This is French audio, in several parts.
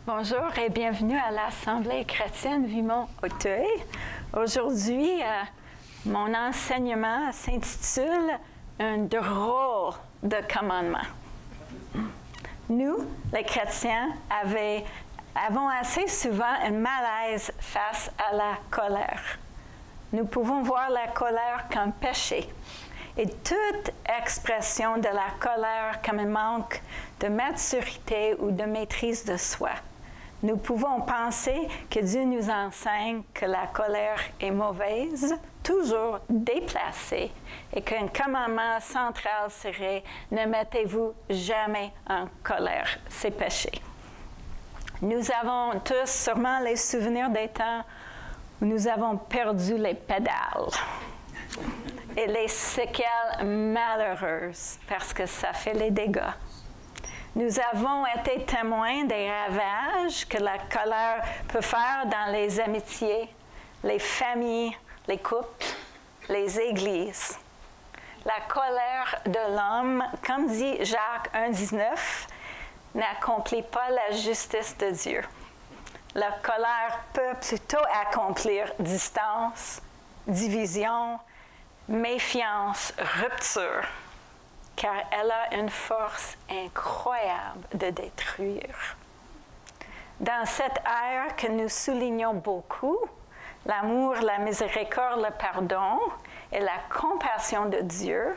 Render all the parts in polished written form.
Bonjour et bienvenue à l'Assemblée chrétienne Vimont-Auteuil. Aujourd'hui, mon enseignement s'intitule « Un drôle de commandement ». Nous, les chrétiens, avons assez souvent un malaise face à la colère. Nous pouvons voir la colère comme péché et toute expression de la colère comme un manque de maturité ou de maîtrise de soi. Nous pouvons penser que Dieu nous enseigne que la colère est mauvaise, toujours déplacée, et qu'un commandement central serait « Ne mettez-vous jamais en colère, c'est péché ». Nous avons tous sûrement les souvenirs des temps où nous avons perdu les pédales et les séquelles malheureuses parce que ça fait les dégâts. Nous avons été témoins des ravages que la colère peut faire dans les amitiés, les familles, les couples, les églises. La colère de l'homme, comme dit Jacques 1,19, n'accomplit pas la justice de Dieu. La colère peut plutôt accomplir distance, division, méfiance, rupture, car elle a une force incroyable de détruire. Dans cette ère que nous soulignons beaucoup, l'amour, la miséricorde, le pardon et la compassion de Dieu,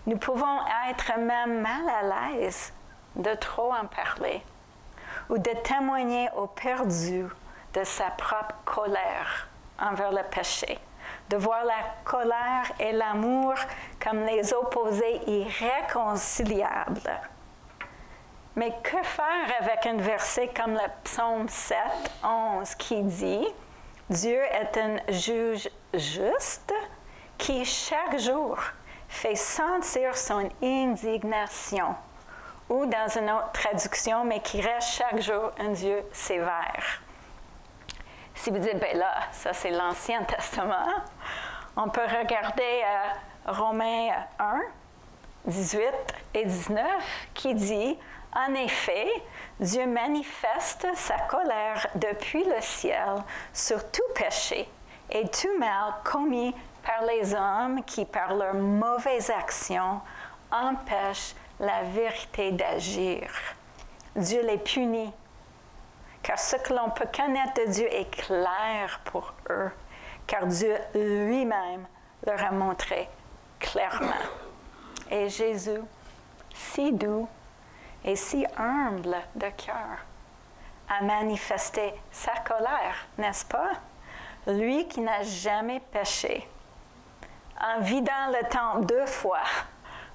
nous pouvons être même mal à l'aise de trop en parler ou de témoigner au perdu de sa propre colère envers le péché. De voir la colère et l'amour comme les opposés irréconciliables. Mais que faire avec un verset comme le psaume 7, 11 qui dit « Dieu est un juge juste qui chaque jour fait sentir son indignation » ou dans une autre traduction, mais qui reste chaque jour un Dieu sévère. Si vous dites, ben là, ça c'est l'Ancien Testament, on peut regarder Romains 1, 18 et 19, qui dit, « En effet, Dieu manifeste sa colère depuis le ciel sur tout péché et tout mal commis par les hommes qui, par leurs mauvaises actions, empêchent la vérité d'agir. Dieu les punit. Car ce que l'on peut connaître de Dieu est clair pour eux, car Dieu lui-même leur a montré clairement. Et Jésus, si doux et si humble de cœur, a manifesté sa colère, n'est-ce pas? Lui qui n'a jamais péché, en vidant le temple 2 fois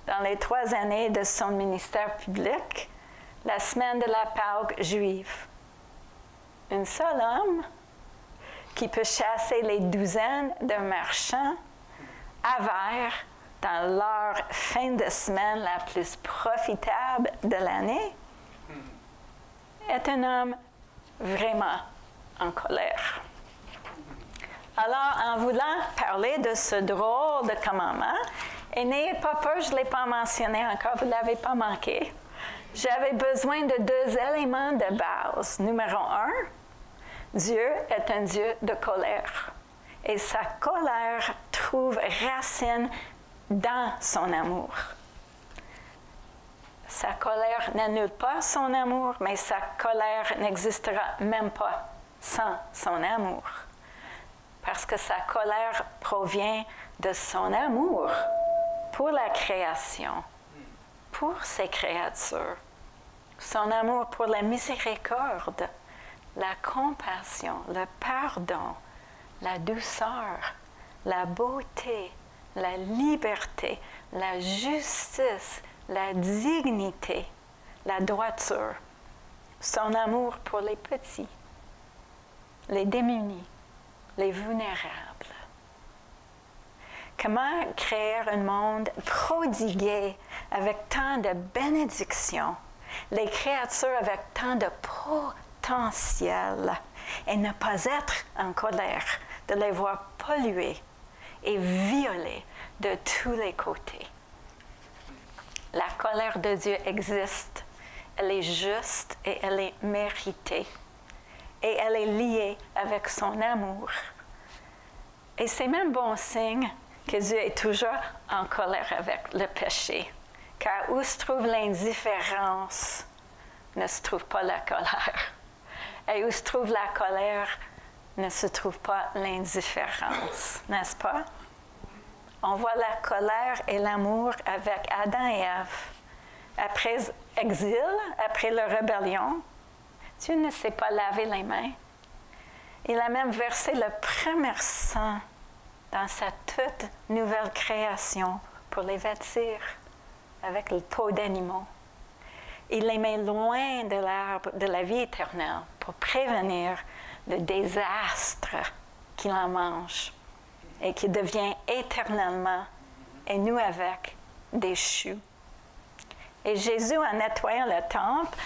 dans les 3 années de son ministère public, la semaine de la Pâque juive. Un seul homme qui peut chasser les douzaines de marchands avares dans leur fin de semaine la plus profitable de l'année, est un homme vraiment en colère. Alors, en voulant parler de ce drôle de commandement, et n'ayez pas peur, je ne l'ai pas mentionné encore, vous ne l'avez pas manqué, j'avais besoin de 2 éléments de base. Numéro 1, Dieu est un Dieu de colère. Et sa colère trouve racine dans son amour. Sa colère n'annule pas son amour, mais sa colère n'existera même pas sans son amour. Parce que sa colère provient de son amour pour la création, pour ses créatures, son amour pour la miséricorde, la compassion, le pardon, la douceur, la beauté, la liberté, la justice, la dignité, la droiture, son amour pour les petits, les démunis, les vulnérables. Comment créer un monde prodigué avec tant de bénédictions, les créatures avec tant de potentiel, et ne pas être en colère, de les voir polluées et violées de tous les côtés. La colère de Dieu existe, elle est juste et elle est méritée. et elle est liée avec son amour. Et c'est même bon signe que Dieu est toujours en colère avec le péché. Car où se trouve l'indifférence, ne se trouve pas la colère. Et où se trouve la colère, ne se trouve pas l'indifférence, n'est-ce pas? On voit la colère et l'amour avec Adam et Ève. Après l'exil, après la rébellion, Dieu ne s'est pas lavé les mains. Il a même versé le premier sang dans sa toute nouvelle création pour les vêtir avec le peau d'animaux. Il les met loin de l'arbre de la vie éternelle pour prévenir le désastre qu'il en mange et qui devient éternellement, et nous avec, déchus. Et Jésus, en nettoyant le temple,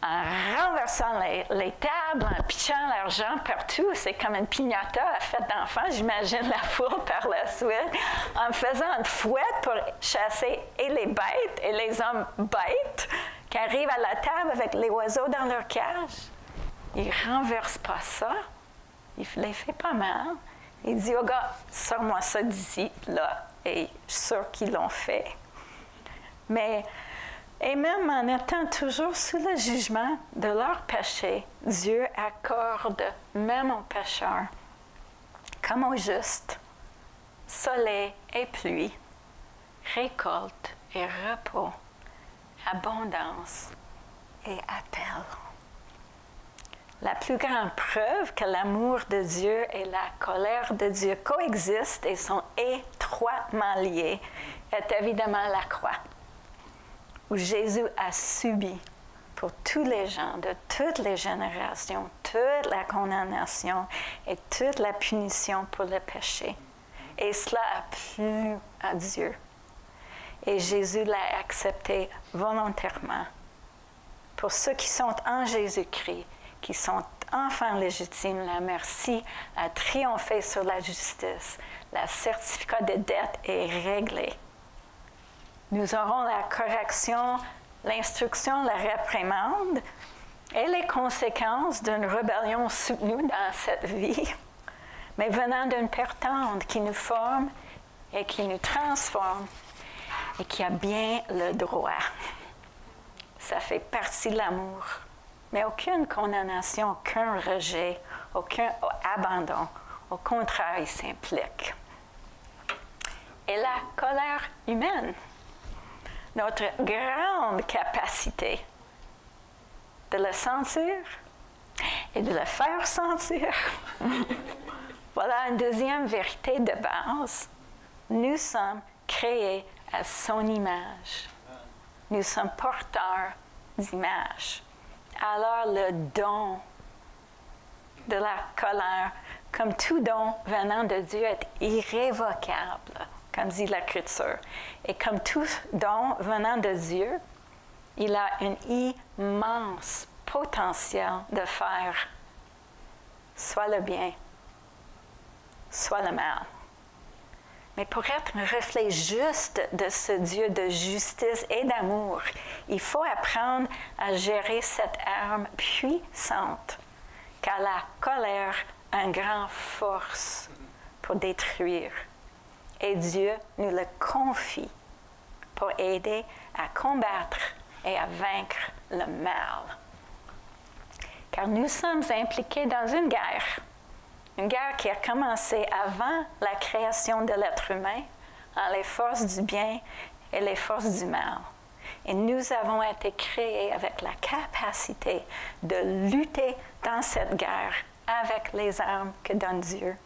en renversant les tables, en pitchant l'argent partout, c'est comme une piñata à fête d'enfants, j'imagine la foule par la suite, en faisant une fouette pour chasser et les bêtes et les hommes bêtes qui arrivent à la table avec les oiseaux dans leur cage. Il ne renverse pas ça, il ne les fait pas mal. Il dit au gars, sors-moi ça d'ici, là, et je suis sûr qu'ils l'ont fait. Et même en étant toujours sous le jugement de leur péché, Dieu accorde même aux pécheurs, comme aux justes, soleil et pluie, récolte et repos, abondance et appel. La plus grande preuve que l'amour de Dieu et la colère de Dieu coexistent et sont étroitement liés est évidemment la croix, où Jésus a subi pour tous les gens de toutes les générations toute la condamnation et toute la punition pour le péché. Et cela a plu à Dieu. Et Jésus l'a accepté volontairement. Pour ceux qui sont en Jésus-Christ, qui sont enfants légitimes, la merci a triomphé sur la justice. Le certificat de dette est réglé. Nous aurons la correction, l'instruction, la réprimande et les conséquences d'une rébellion soutenue dans cette vie, mais venant d'une Père tendre qui nous forme et qui nous transforme et qui a bien le droit. Ça fait partie de l'amour. Mais aucune condamnation, aucun rejet, aucun abandon. Au contraire, il s'implique. Et la colère humaine, notre grande capacité de le sentir et de le faire sentir. Voilà une deuxième vérité de base. Nous sommes créés à son image. Nous sommes porteurs d'image. Alors le don de la colère, comme tout don venant de Dieu, est irrévocable, comme dit l'Écriture. Et comme tout don venant de Dieu, il a un immense potentiel de faire soit le bien, soit le mal. Mais pour être un reflet juste de ce Dieu de justice et d'amour, il faut apprendre à gérer cette arme puissante, car la colère a une grande force pour détruire. Et Dieu nous le confie pour aider à combattre et à vaincre le mal. Car nous sommes impliqués dans une guerre qui a commencé avant la création de l'être humain, entre les forces du bien et les forces du mal. Et nous avons été créés avec la capacité de lutter dans cette guerre avec les armes que donne Dieu.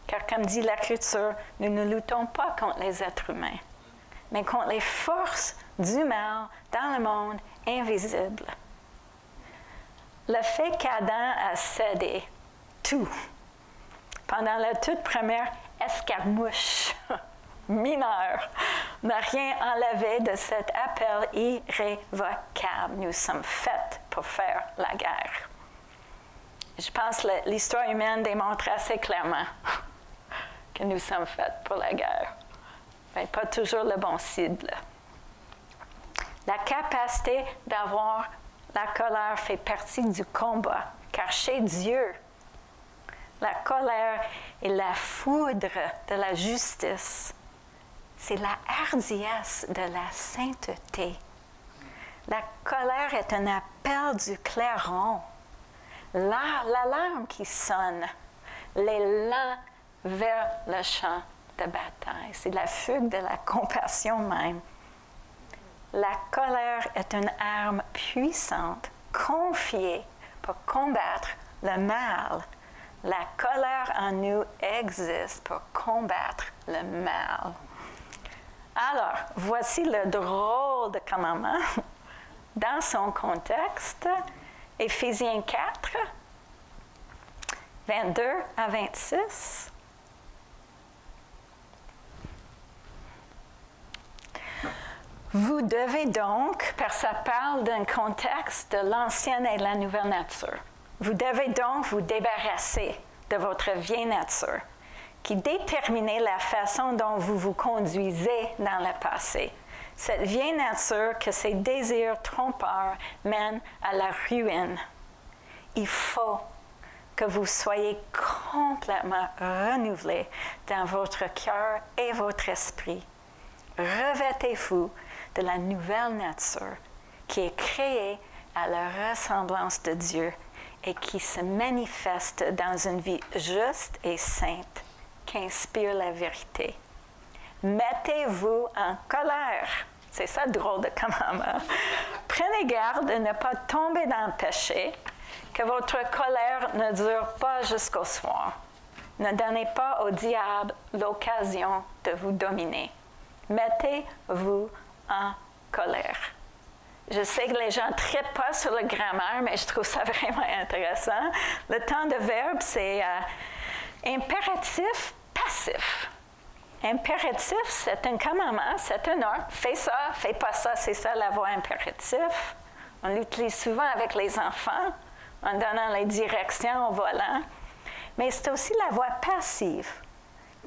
Car comme dit l'Écriture, nous ne luttons pas contre les êtres humains, mais contre les forces du mal dans le monde invisible. Le fait qu'Adam a cédé tout pendant la toute première escarmouche mineure n'a rien enlevé de cet appel irrévocable. Nous sommes faits pour faire la guerre. Je pense que l'histoire humaine démontre assez clairement que nous sommes faits pour la guerre. Mais pas toujours le bon cible. La capacité d'avoir la colère fait partie du combat, car chez Dieu, la colère est la foudre de la justice. C'est la hardiesse de la sainteté. La colère est un appel du clairon, l'alarme qui sonne, l'élan vers le champ de bataille. C'est la fugue de la compassion même. La colère est une arme puissante, confiée pour combattre le mal. La colère en nous existe pour combattre le mal. Alors, voici le drôle de commandement dans son contexte. Éphésiens 4, 22 à 26. Vous devez donc, parce que ça parle d'un contexte de l'ancienne et de la nouvelle nature, vous devez donc vous débarrasser de votre vieille nature, qui déterminait la façon dont vous vous conduisez dans le passé. Cette vieille nature que ses désirs trompeurs mènent à la ruine. Il faut que vous soyez complètement renouvelés dans votre cœur et votre esprit. Revêtez-vous de la nouvelle nature qui est créée à la ressemblance de Dieu et qui se manifeste dans une vie juste et sainte qui inspire la vérité. Mettez-vous en colère. C'est ça, drôle de commandement. Prenez garde de ne pas tomber dans le péché, que votre colère ne dure pas jusqu'au soir. Ne donnez pas au diable l'occasion de vous dominer. Mettez-vous en colère. Je sais que les gens ne traitent pas sur le grammaire, mais je trouve ça vraiment intéressant. Le temps de verbe, c'est impératif passif. Impératif, c'est un commandement, c'est un ordre. Fais ça, fais pas ça, c'est ça la voix impérative. On l'utilise souvent avec les enfants, en donnant les directions au volant. Mais c'est aussi la voix passive.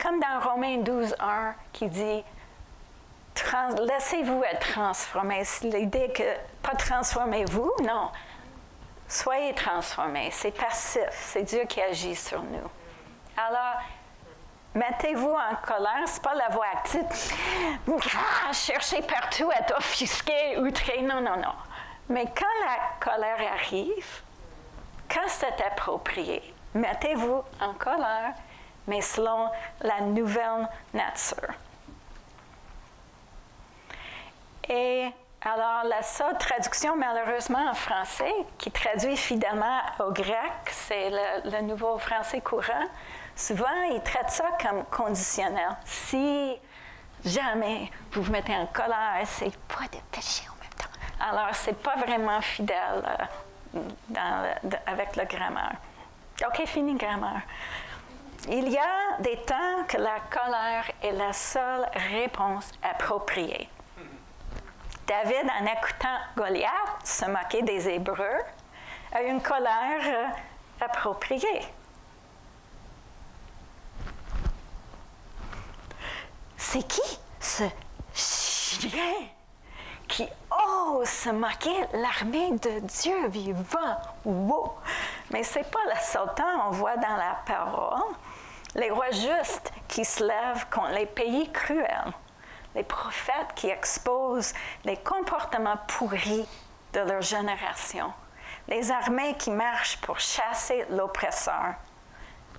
Comme dans Romains 12:1 qui dit laissez-vous être transformés. C'est l'idée que, pas transformez-vous, non. Soyez transformés. C'est passif. C'est Dieu qui agit sur nous. Alors, mettez-vous en colère, ce n'est pas la voix active. Cherchez partout à t'offusquer, outrer. Non, non, non. Mais quand la colère arrive, quand c'est approprié, mettez-vous en colère, mais selon la nouvelle nature. Et alors, la seule traduction, malheureusement, en français, qui traduit fidèlement au grec, c'est le nouveau français courant. Souvent, ils traitent ça comme conditionnel. Si jamais vous vous mettez en colère, c'est pas de péché en même temps. Alors, c'est pas vraiment fidèle avec le grammaire. OK, fini grammaire. Il y a des temps que la colère est la seule réponse appropriée. David, en écoutant Goliath se moquer des Hébreux, a une colère appropriée. C'est qui ce chien qui ose se moquer l'armée de Dieu vivant? Wow! Mais ce n'est pas le seul temps, on voit dans la parole les rois justes qui se lèvent contre les pays cruels. Les prophètes qui exposent les comportements pourris de leur génération. Les armées qui marchent pour chasser l'oppresseur.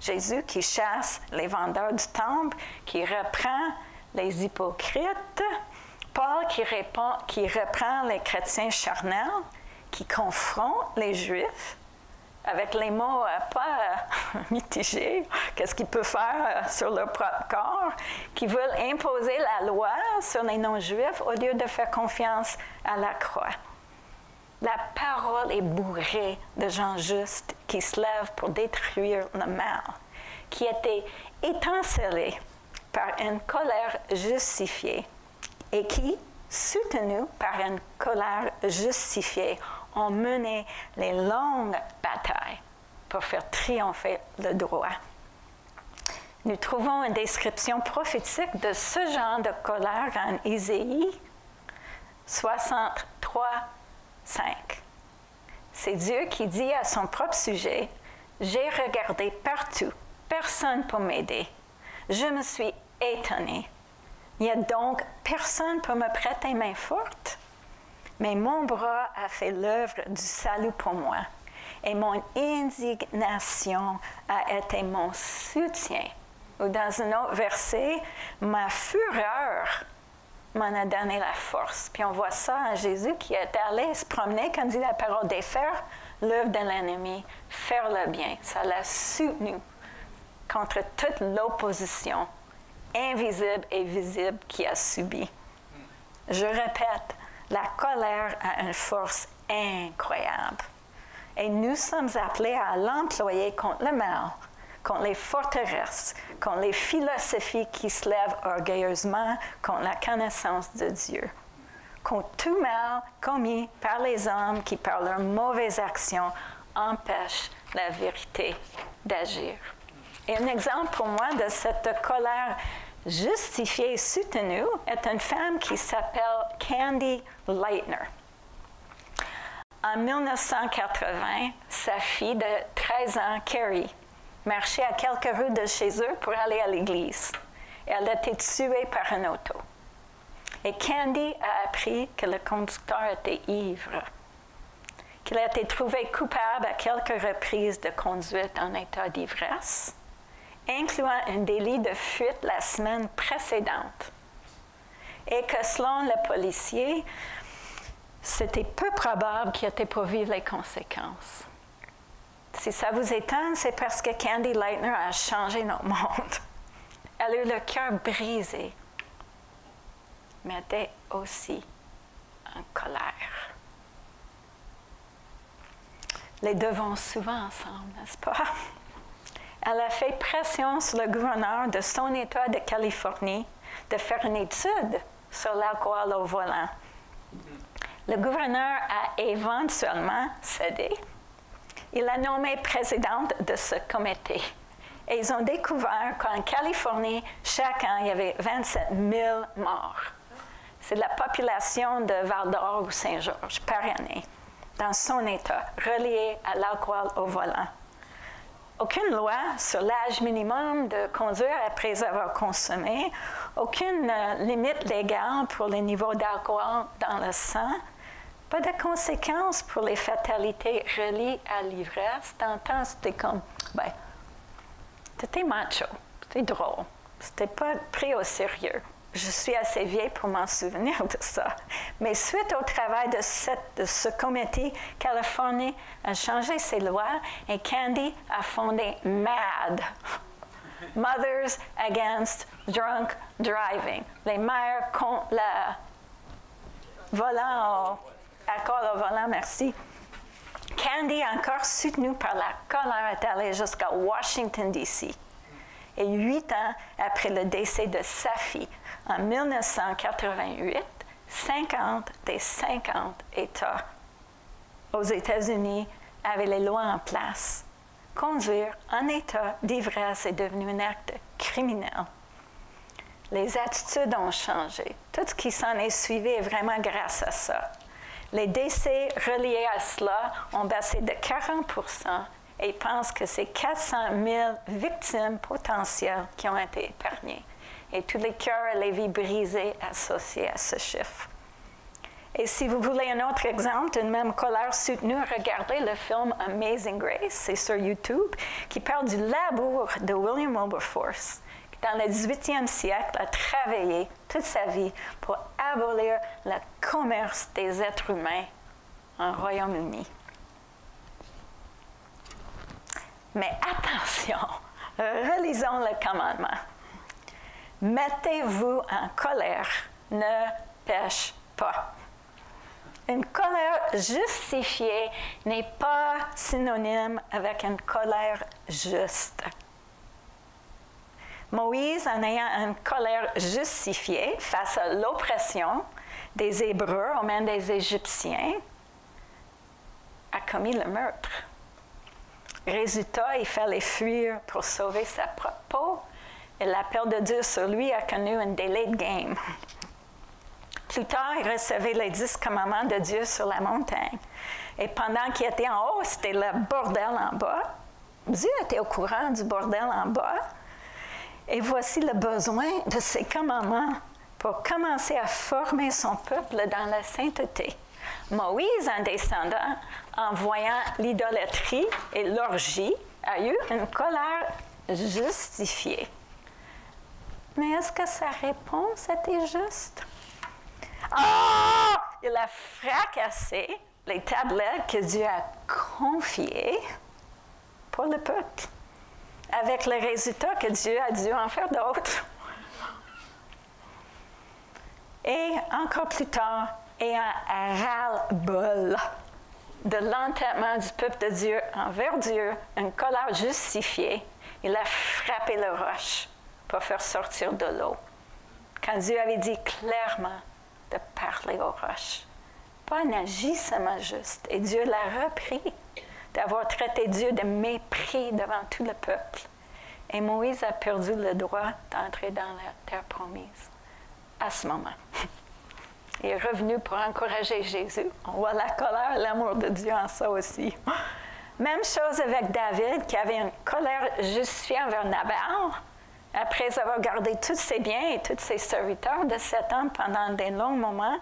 Jésus qui chasse les vendeurs du temple, qui reprend les hypocrites. Paul qui reprend les chrétiens charnels, qui confronte les Juifs avec les mots pas mitigés, qu'est-ce qu'ils peuvent faire sur leur propre corps, qui veulent imposer la loi sur les non-juifs au lieu de faire confiance à la croix. La parole est bourrée de gens justes qui se lèvent pour détruire le mal, qui étaient étincelés par une colère justifiée et qui, soutenus par une colère justifiée, ont mené les longues batailles pour faire triompher le droit. Nous trouvons une description prophétique de ce genre de colère en Ésaïe 63, 5. C'est Dieu qui dit à son propre sujet, « J'ai regardé partout, personne pour m'aider. Je me suis étonné. Il n'y a donc personne pour me prêter main forte. Mais mon bras a fait l'œuvre du salut pour moi, et mon indignation a été mon soutien. » Ou dans un autre verset, « Ma fureur m'en a donné la force. » Puis on voit ça en Jésus qui est allé se promener, comme dit la parole, défaire l'œuvre de l'ennemi, faire le bien. Ça l'a soutenu contre toute l'opposition invisible et visible qu'il a subie. Je répète, la colère a une force incroyable. Et nous sommes appelés à l'employer contre le mal, contre les forteresses, contre les philosophies qui se lèvent orgueilleusement contre la connaissance de Dieu, contre tout mal commis par les hommes qui, par leurs mauvaises actions, empêchent la vérité d'agir. Et un exemple pour moi de cette colère justifiée et soutenue est une femme qui s'appelle Candy Lightner. En 1980, sa fille de 13 ans, Carrie, marchait à quelques rues de chez eux pour aller à l'église. Elle a été tuée par un auto. Et Candy a appris que le conducteur était ivre, qu'il a été trouvé coupable à quelques reprises de conduite en état d'ivresse, incluant un délit de fuite la semaine précédente. Et que selon le policier, c'était peu probable qu'il était pour vivre les conséquences. Si ça vous étonne, c'est parce que Candy Lightner a changé notre monde. Elle a eu le cœur brisé, mais elle était aussi en colère. Les deux vont souvent ensemble, n'est-ce pas? Elle a fait pression sur le gouverneur de son État de Californie de faire une étude sur l'alcool au volant. Le gouverneur a éventuellement cédé. Il a nommé présidente de ce comité. Et ils ont découvert qu'en Californie, chaque an, il y avait 27 000 morts. C'est la population de Val-d'Or ou Saint-Georges par année, dans son État, reliée à l'alcool au volant. Aucune loi sur l'âge minimum de conduire après avoir consommé, aucune limite légale pour les niveaux d'alcool dans le sang, pas de conséquences pour les fatalités reliées à l'ivresse. Dans le temps, c'était comme, c'était macho, c'était drôle, c'était pas pris au sérieux. Je suis assez vieille pour m'en souvenir de ça. Mais suite au travail de ce comité, Californie a changé ses lois et Candy a fondé MAD, Mothers Against Drunk Driving, les mères contre le alcool au volant, merci. Candy, encore soutenue par la colère, est allée jusqu'à Washington, D.C. Et 8 ans après le décès de sa fille, en 1988, 50 des 50 États aux États-Unis avaient les lois en place. Conduire en état d'ivresse est devenu un acte criminel. Les attitudes ont changé. Tout ce qui s'en est suivi est vraiment grâce à ça. Les décès reliés à cela ont baissé de 40% et ils pensent que c'est 400 000 victimes potentielles qui ont été épargnées. Et tous les cœurs et les vies brisées associés à ce chiffre. Et si vous voulez un autre exemple d'une même colère soutenue, regardez le film Amazing Grace, c'est sur YouTube, qui parle du labour de William Wilberforce, qui dans le 18e siècle a travaillé toute sa vie pour abolir le commerce des êtres humains en Royaume-Uni. Mais attention, relisons le commandement. Mettez-vous en colère, ne pêche pas. Une colère justifiée n'est pas synonyme avec une colère juste. Moïse, en ayant une colère justifiée face à l'oppression des Hébreux aux mains des Égyptiens, a commis le meurtre. Résultat, il fallait fuir pour sauver sa propre peau. Et l'appel de Dieu sur lui a connu un délai de game. Plus tard, il recevait les 10 commandements de Dieu sur la montagne. Et pendant qu'il était en haut, c'était le bordel en bas. Dieu était au courant du bordel en bas. Et voici le besoin de ses commandements pour commencer à former son peuple dans la sainteté. Moïse, en descendant, en voyant l'idolâtrie et l'orgie, a eu une colère justifiée. Mais est-ce que sa réponse était juste? Il a fracassé les tablettes que Dieu a confiées pour le peuple, avec le résultat que Dieu a dû en faire d'autres. Et encore plus tard, ayant ras-le-bol de l'entêtement du peuple de Dieu envers Dieu, une colère justifiée, il a frappé le roche pour faire sortir de l'eau. Quand Dieu avait dit clairement de parler aux roches, pas un agissement juste. Et Dieu l'a repris d'avoir traité Dieu de mépris devant tout le peuple. Et Moïse a perdu le droit d'entrer dans la terre promise à ce moment. Il est revenu pour encourager Jésus. On voit la colère et l'amour de Dieu en ça aussi. Même chose avec David, qui avait une colère justifiée envers Nabal. Après avoir gardé tous ses biens et tous ses serviteurs de 7 ans pendant des longs moments,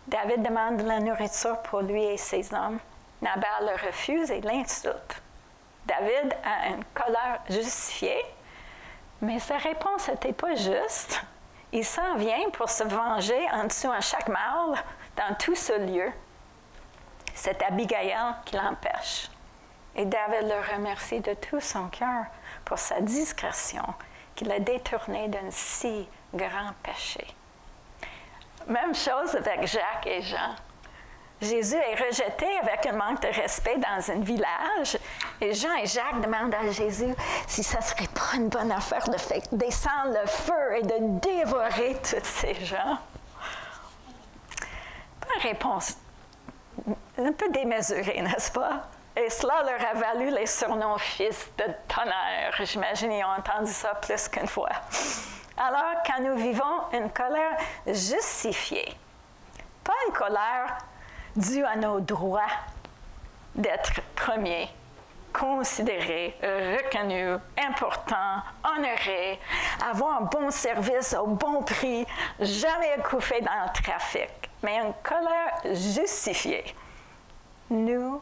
David demande de la nourriture pour lui et ses hommes. Nabal le refuse et l'insulte. David a une colère justifiée, mais sa réponse n'était pas juste. Il s'en vient pour se venger en dessous à chaque mâle dans tout ce lieu. C'est Abigail qui l'empêche. Et David le remercie de tout son cœur pour sa discrétion qui l'a détourné d'un si grand péché. Même chose avec Jacques et Jean. Jésus est rejeté avec un manque de respect dans un village. Et Jean et Jacques demandent à Jésus si ça ne serait pas une bonne affaire de faire descendre le feu et de dévorer tous ces gens. Une réponse un peu démesurée, n'est-ce pas? Et cela leur a valu les surnoms fils de tonnerre. J'imagine qu'ils ont entendu ça plus qu'une fois. Alors, quand nous vivons une colère justifiée, pas une colère due à nos droits d'être premiers, considérés, reconnus, importants, honorés, avoir un bon service au bon prix, jamais couffé dans le trafic, mais une colère justifiée. Nous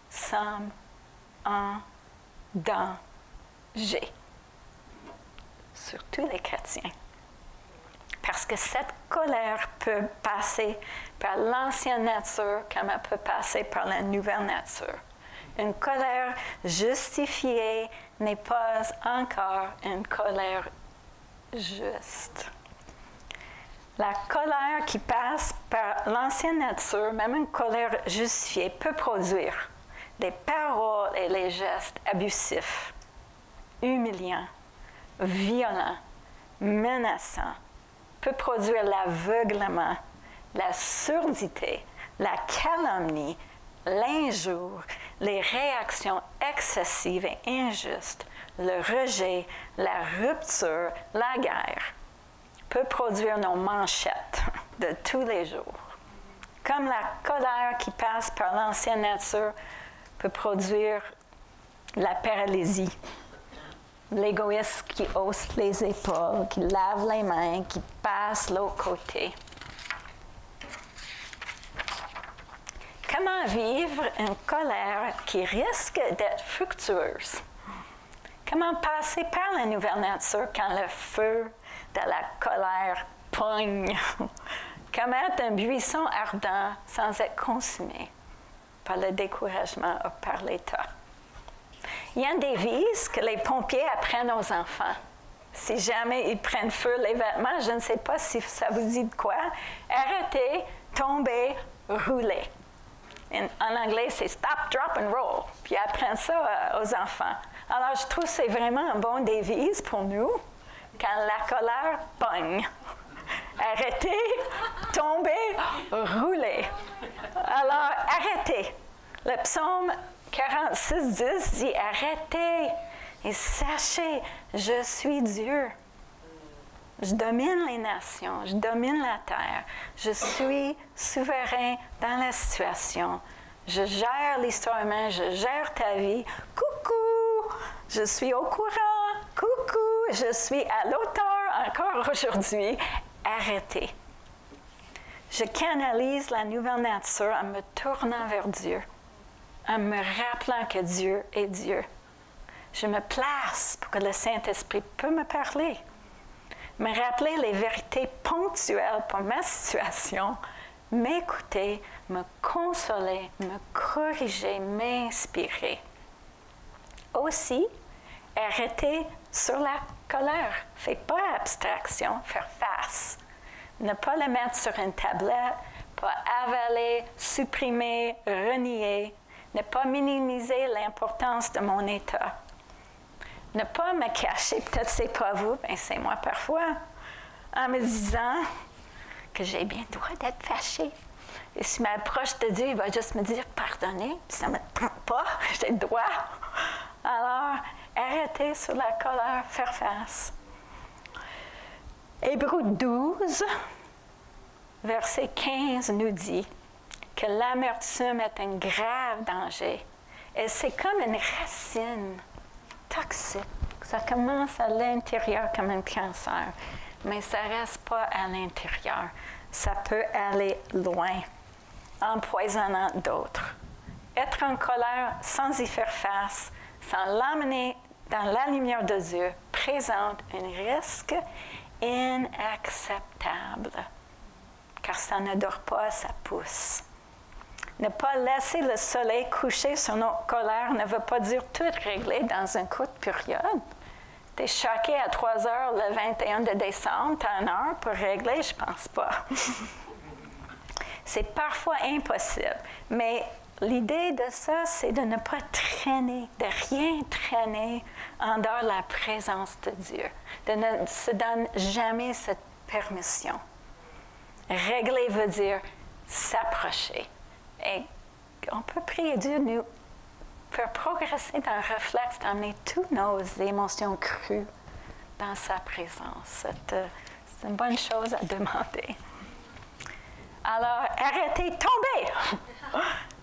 sommes en danger. Surtout les chrétiens. Parce que cette colère peut passer par l'ancienne nature comme elle peut passer par la nouvelle nature. Une colère justifiée n'est pas encore une colère juste. La colère qui passe par l'ancienne nature, même une colère justifiée, peut produire des paroles et les gestes abusifs, humiliants, violents, menaçants, peut produire l'aveuglement, la surdité, la calomnie, l'injure, les réactions excessives et injustes, le rejet, la rupture, la guerre, peut produire nos manchettes de tous les jours. Comme la colère qui passe par l'ancienne nature peut produire la paralysie, l'égoïsme qui hausse les épaules, qui lave les mains, qui passe l'autre côté. Comment vivre une colère qui risque d'être fructueuse? Comment passer par la nouvelle nature quand le feu de la colère pogne? Comment être un buisson ardent sans être consumé par le découragement ou par l'état? Il y a une devise que les pompiers apprennent aux enfants. Si jamais ils prennent feu les vêtements, je ne sais pas si ça vous dit de quoi. Arrêtez, tombez, roulez. En anglais, c'est stop, drop and roll. Puis ils apprennent ça aux enfants. Alors, je trouve que c'est vraiment un bon devise pour nous quand la colère pogne. Arrêtez, tombez, roulez. Alors, arrêtez. Le psaume 46:10 dit « Arrêtez et sachez, je suis Dieu. Je domine les nations, je domine la terre. Je suis souverain dans la situation. Je gère l'histoire humaine, je gère ta vie. Coucou, je suis au courant. Coucou, je suis à l'auteur encore aujourd'hui. Arrêtez. Je canalise la nouvelle nature en me tournant vers Dieu, en me rappelant que Dieu est Dieu. Je me place pour que le Saint-Esprit peut me parler, me rappeler les vérités ponctuelles pour ma situation, m'écouter, me consoler, me corriger, m'inspirer. Aussi, arrêter sur la colère. Faites pas abstraction, faire face. Ne pas le mettre sur une tablette, pas avaler, supprimer, renier, ne pas minimiser l'importance de mon état. Ne pas me cacher, peut-être c'est pas vous, mais c'est moi parfois, en me disant que j'ai bien le droit d'être fâchée. Et si je m'approche de Dieu, il va juste me dire pardonnez, puis ça ne me prend pas, j'ai le droit. Alors, arrêtez sur la colère, faire face. Hébreux 12, verset 15 nous dit que l'amertume est un grave danger. Et c'est comme une racine toxique. Ça commence à l'intérieur comme un cancer, mais ça ne reste pas à l'intérieur. Ça peut aller loin, empoisonnant d'autres. Être en colère sans y faire face, sans l'emmener dans la lumière de Dieu, présente un risque inacceptable, car ça ne dort pas, ça pousse. Ne pas laisser le soleil coucher sur nos colères ne veut pas dire tout régler dans une courte période. Tu es choqué à 3 heures le 21 de décembre, tu as 1 heure pour régler, je ne pense pas. C'est parfois impossible, mais l'idée de ça, c'est de ne pas traîner, de rien traîner en dehors de la présence de Dieu, de ne se donner jamais cette permission. Régler veut dire s'approcher. Et on peut prier Dieu de nous faire progresser dans le réflexe, d'amener toutes nos émotions crues dans sa présence. C'est une bonne chose à demander. Alors, arrêtez, tombez!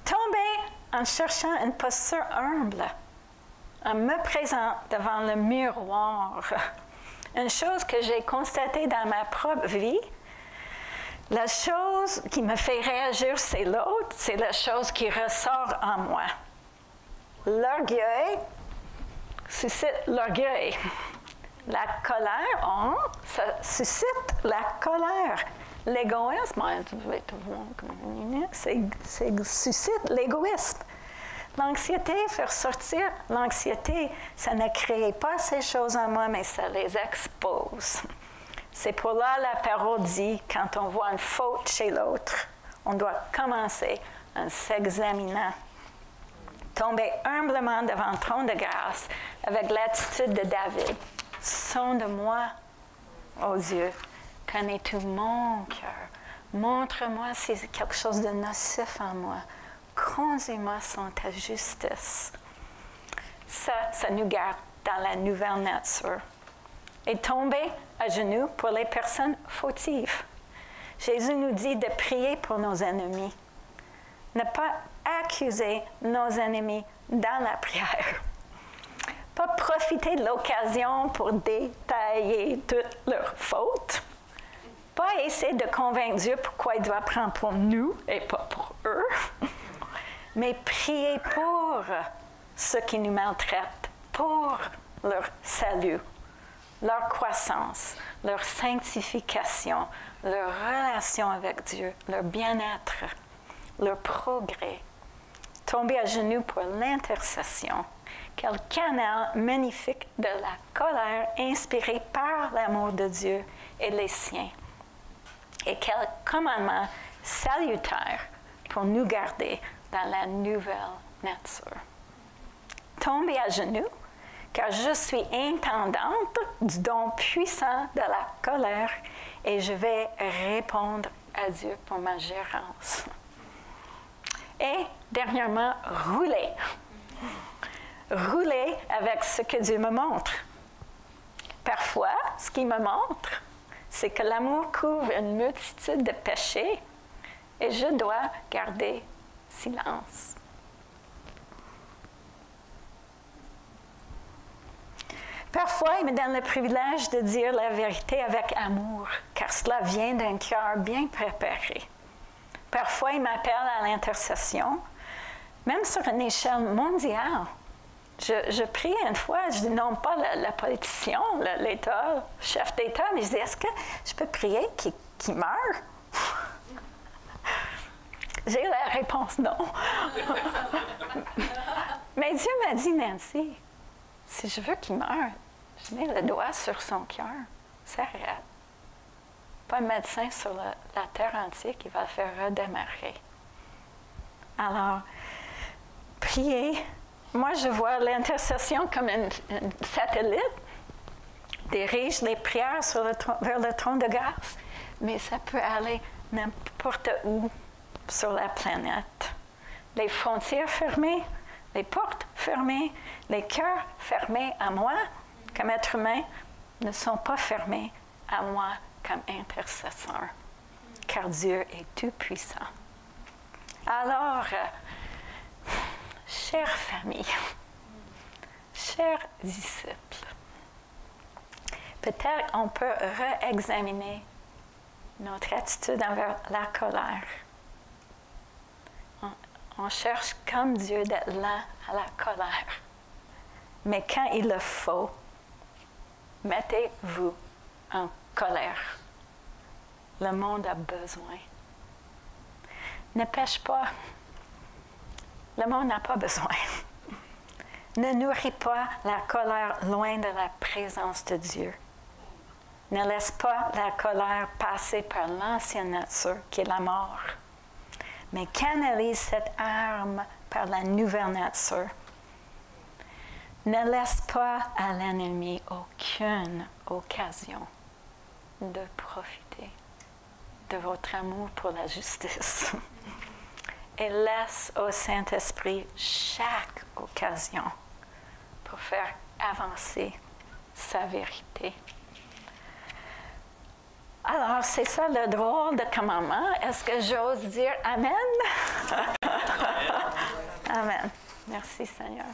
Tombez en cherchant une posture humble, en me présentant devant le miroir. Une chose que j'ai constatée dans ma propre vie, la chose qui me fait réagir, c'est l'autre, c'est la chose qui ressort en moi. L'orgueil suscite l'orgueil. La colère, ça suscite la colère. L'égoïsme, suscite l'égoïsme. L'anxiété, faire sortir l'anxiété, ça ne crée pas ces choses en moi, mais ça les expose. C'est pour là la parole dit, quand on voit une faute chez l'autre, on doit commencer en s'examinant. Tomber humblement devant le trône de grâce avec l'attitude de David. Sonde-moi, ô Dieu, connais tout mon cœur. Montre-moi si c'est quelque chose de nocif en moi. Conduis-moi sans ta justice. Ça nous garde dans la nouvelle nature. Et tomber à genoux pour les personnes fautives. Jésus nous dit de prier pour nos ennemis. Ne pas accuser nos ennemis dans la prière. Pas profiter de l'occasion pour détailler toutes leurs fautes. Pas essayer de convaincre Dieu pourquoi il doit prendre pour nous et pas pour eux. Mais prier pour ceux qui nous maltraitent, pour leur salut, leur croissance, leur sanctification, leur relation avec Dieu, leur bien-être, leur progrès. Tomber à genoux pour l'intercession. Quel canal magnifique de la colère inspirée par l'amour de Dieu et les siens. Et quel commandement salutaire pour nous garder dans la nouvelle nature. Tomber à genoux, car je suis intendante du don puissant de la colère et je vais répondre à Dieu pour ma gérance. Et dernièrement, rouler. Rouler avec ce que Dieu me montre. Parfois, ce qu'il me montre, c'est que l'amour couvre une multitude de péchés et je dois garder silence. Parfois, il me donne le privilège de dire la vérité avec amour, car cela vient d'un cœur bien préparé. Parfois, il m'appelle à l'intercession, même sur une échelle mondiale. Je prie une fois, je dis non pas la politicien, l'État, le chef d'État, mais je dis, est-ce que je peux prier qu'il meure? J'ai la réponse non. Mais Dieu m'a dit, Nancy, si je veux qu'il meure, je mets le doigt sur son cœur, ça arrête. Pas un médecin sur la terre entière qui va le faire redémarrer. Alors, prier. Moi, je vois l'intercession comme un satellite, dirige les prières vers le trône de grâce, mais ça peut aller n'importe où sur la planète. Les frontières fermées, les portes fermées, les cœurs fermés à moi, comme être humain, ne sont pas fermés à moi comme intercesseur, car Dieu est tout-puissant. Alors, chère famille, chers disciples, peut-être on peut réexaminer notre attitude envers la colère. On cherche comme Dieu d'être là à la colère. Mais quand il le faut, mettez-vous en colère. Le monde a besoin. Ne pêche pas. Le monde n'a pas besoin. Ne nourris pas la colère loin de la présence de Dieu. Ne laisse pas la colère passer par l'ancienne nature, qui est la mort. Mais canalise cette arme par la nouvelle nature. Ne laisse pas à l'ennemi aucune occasion de profiter de votre amour pour la justice. Et laisse au Saint-Esprit chaque occasion pour faire avancer sa vérité. Alors, c'est ça le drôle de commandement. Est-ce que j'ose dire Amen? Amen. Merci, Seigneur.